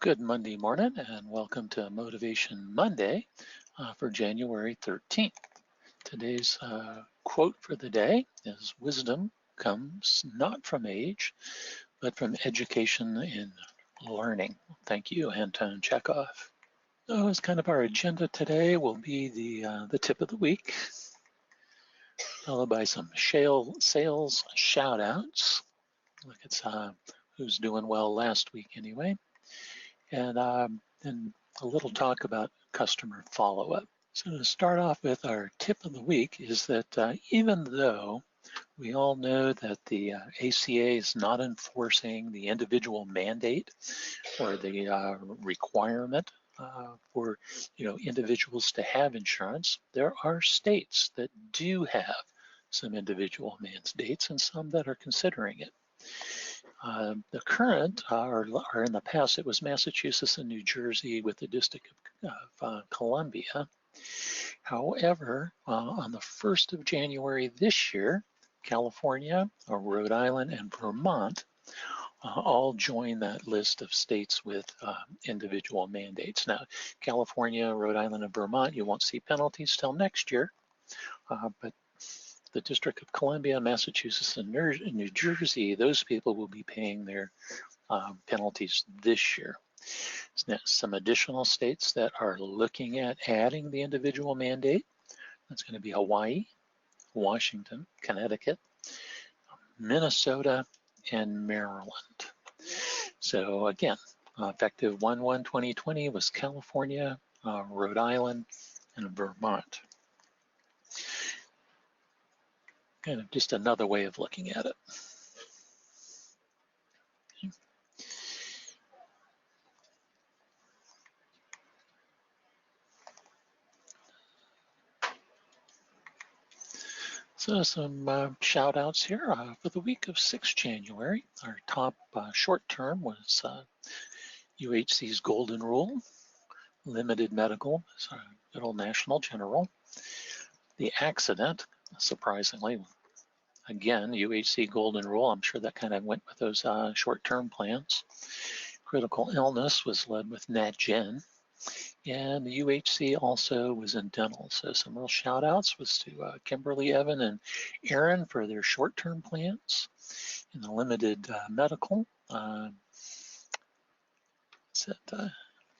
Good Monday morning and welcome to Motivation Monday for January 13th. Today's quote for the day is, "Wisdom comes not from age, but from education and learning." Thank you, Anton Chekhov. So as kind of our agenda today will be the tip of the week, followed by some sales shout outs. Look, it's who's doing well last week anyway. And then a little talk about customer follow-up. So to start off with, our tip of the week is that even though we all know that the ACA is not enforcing the individual mandate or the requirement for individuals to have insurance, there are states that do have some individual mandates and some that are considering it. The current, or in the past, it was Massachusetts and New Jersey with the District of Columbia. However, on the 1st of January this year, California, Rhode Island, and Vermont all joined that list of states with individual mandates. Now, California, Rhode Island, and Vermont, you won't see penalties till next year, but the District of Columbia, Massachusetts, and New Jersey, those people will be paying their penalties this year. Now, some additional states that are looking at adding the individual mandate, that's going to be Hawaii, Washington, Connecticut, Minnesota, and Maryland. So again, effective 1/1/2020 was California, Rhode Island, and Vermont. Kind of just another way of looking at it. So some shout outs here for the week of 6 January. Our top short term was UHC's Golden Rule, Limited Medical, Middle National General. The accident, surprisingly, again, UHC Golden Rule, I'm sure that kind of went with those short-term plans. Critical illness was led with NatGen, and the UHC also was in dental. So some real shout outs was to Kimberly, Evan, and Aaron for their short-term plans. In the limited medical,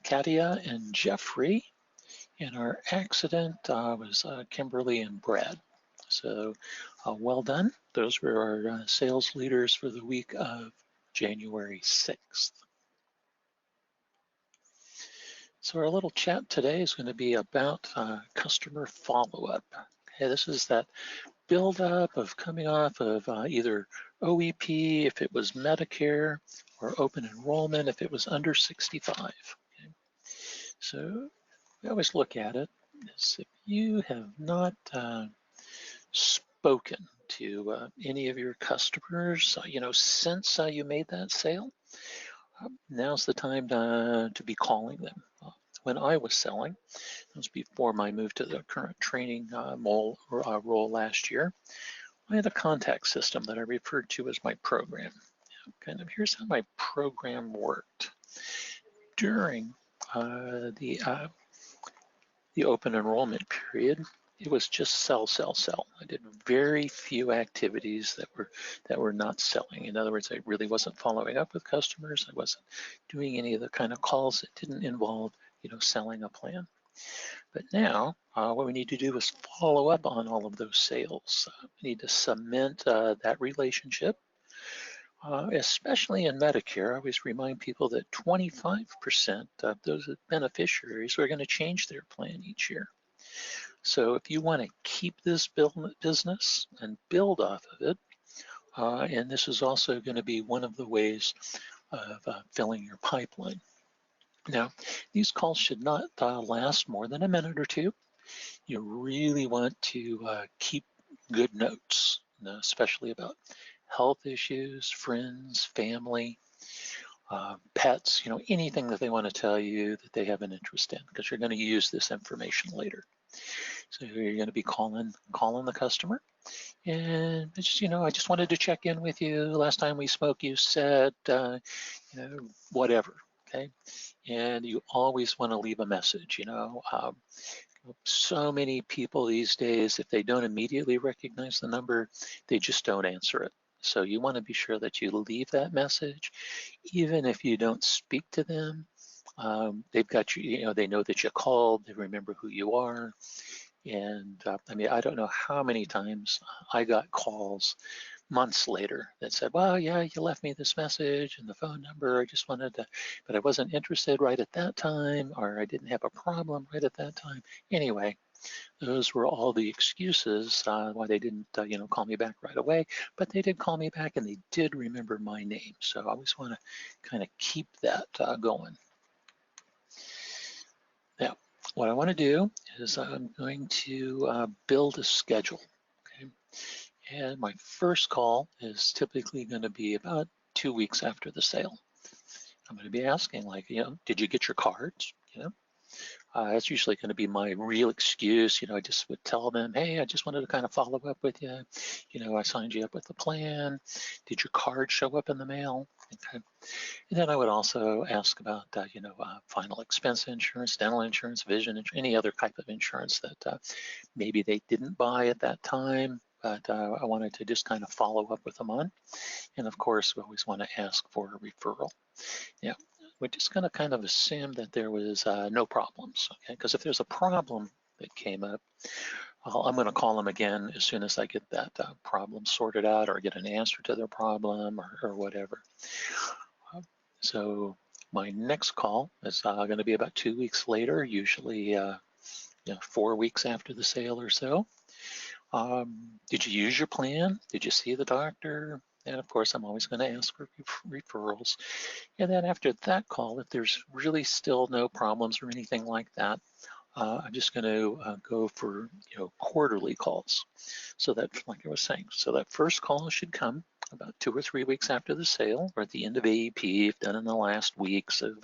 Katia and Jeffrey. And our accident was Kimberly and Brad. So well done. Those were our sales leaders for the week of January 6th. So our little chat today is going to be about customer follow-up. Okay, this is that build-up of coming off of either OEP if it was Medicare, or open enrollment if it was under 65. Okay? So we always look at it as if you have not spoken to any of your customers, since you made that sale, now's the time to be calling them. When I was selling, it was before my move to the current training role last year, I had a contact system that I referred to as my program. Here's how my program worked. During the open enrollment period, it was just sell, sell, sell. I did very few activities that were not selling. In other words, I really wasn't following up with customers. I wasn't doing any of the kind of calls that didn't involve, selling a plan. But now, what we need to do is follow up on all of those sales. We need to cement that relationship. Especially in Medicare, I always remind people that 25% of those beneficiaries are going to change their plan each year. So if you want to keep this business and build off of it, and this is also going to be one of the ways of filling your pipeline. Now, these calls should not last more than a minute or two. You really want to keep good notes, especially about health issues, friends, family, pets, anything that they want to tell you that they have an interest in, because you're going to use this information later. So you're going to be calling the customer, and it's, I just wanted to check in with you. Last time we spoke, you said, whatever. okay? And you always want to leave a message, you know. So many people these days, if they don't immediately recognize the number, they just don't answer it. So you want to be sure that you leave that message, even if you don't speak to them. They've got you, you know, they know that you called, they remember who you are. And I mean, I don't know how many times I got calls months later that said, well, yeah, you left me this message and the phone number. I just wanted to, but I wasn't interested right at that time, or I didn't have a problem right at that time. Anyway, those were all the excuses why they didn't, you know, call me back right away, but they did call me back and they did remember my name. So I always want to kind of keep that going. Now, what I want to do is I'm going to build a schedule. Okay? And my first call is typically going to be about 2 weeks after the sale. I'm going to be asking, like, you know, did you get your cards? You know, that's usually going to be my real excuse. You know, I just would tell them, hey, I just wanted to kind of follow up with you. You know, I signed you up with the plan. Did your card show up in the mail? Okay. And then I would also ask about, you know, final expense insurance, dental insurance, vision insurance, any other type of insurance that maybe they didn't buy at that time, but I wanted to just kind of follow up with them on. And of course, we always want to ask for a referral. Yeah, we're just going to kind of assume that there was no problems, okay? Because if there's a problem that came up, I'm going to call them again as soon as I get that problem sorted out or get an answer to their problem or whatever. So my next call is going to be about 2 weeks later, usually you know, 4 weeks after the sale or so. Did you use your plan? Did you see the doctor? And of course, I'm always going to ask for referrals. And then after that call, if there's really still no problems or anything like that, I'm just going to go for, you know, quarterly calls. So that, like I was saying, so that first call should come about 2 or 3 weeks after the sale, or at the end of AEP, if done in the last weeks of,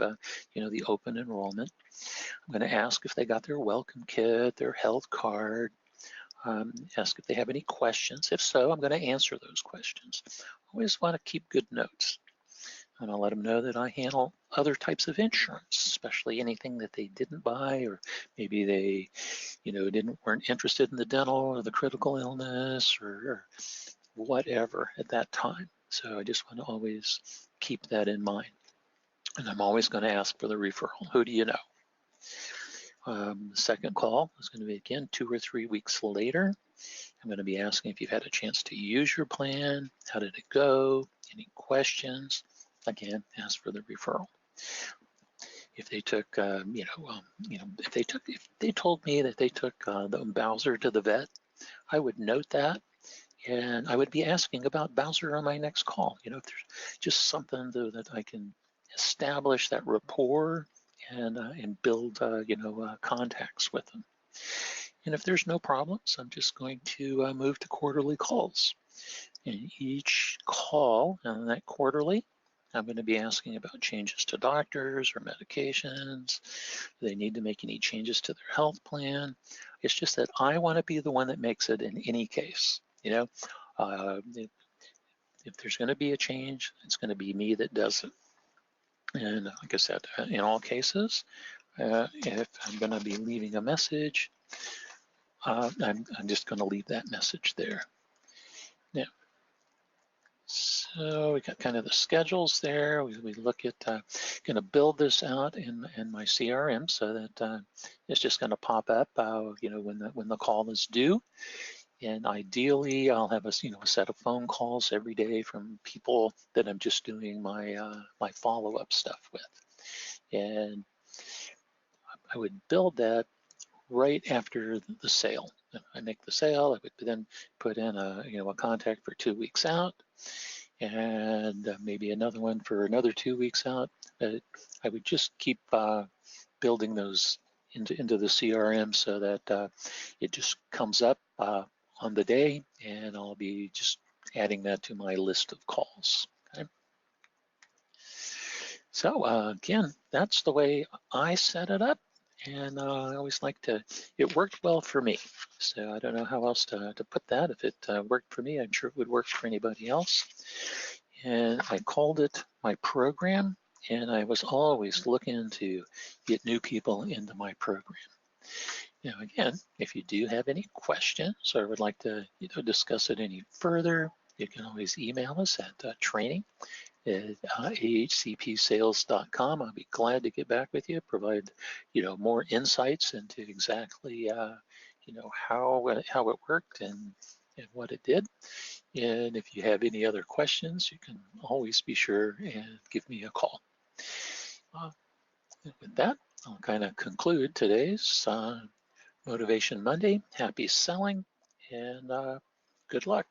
you know, the open enrollment. I'm going to ask if they got their welcome kit, their health card, ask if they have any questions. If so, I'm going to answer those questions. Always want to keep good notes. And I'll let them know that I handle other types of insurance, especially anything that they didn't buy, or maybe they, you know, weren't interested in the dental or the critical illness or whatever at that time. So I just want to always keep that in mind. And I'm always going to ask for the referral. Who do you know? The second call is going to be, again, 2 or 3 weeks later. I'm going to be asking if you've had a chance to use your plan. How did it go? Any questions? Again, ask for the referral. If they took, if they told me that they took the Bowser to the vet, I would note that, and I would be asking about Bowser on my next call. You know, if there's just something that I can establish that rapport and build, contacts with them. And if there's no problems, I'm just going to move to quarterly calls. And each call on that quarterly, I'm going to be asking about changes to doctors or medications. Do they need to make any changes to their health plan? It's just that I want to be the one that makes it in any case. You know, if there's going to be a change, it's going to be me that does it. And like I said, in all cases, if I'm going to be leaving a message, I'm just going to leave that message there. Now, so we got kind of the schedules there. We look at going to build this out in my CRM so that it's just going to pop up, when the call is due. And ideally, I'll have a set of phone calls every day from people that I'm just doing my my follow-up stuff with. And I would build that right after the sale. If I make the sale, I would then put in a contact for 2 weeks out, and maybe another one for another 2 weeks out. I would just keep building those into the CRM so that it just comes up on the day, and I'll be just adding that to my list of calls. Okay. So again, that's the way I set it up, and I always like to. It worked well for me, so I don't know how else to put that. If it worked for me, I'm sure it would work for anybody else. And I called it my program. and I was always looking to get new people into my program. Now, again, if you do have any questions or would like to discuss it any further, you can always email us at training at ahcpsales.com. I'll be glad to get back with you, provide more insights into exactly how it worked and what it did. And if you have any other questions, you can always be sure and give me a call. With that, I'll kind of conclude today's Motivation Monday. Happy selling and good luck.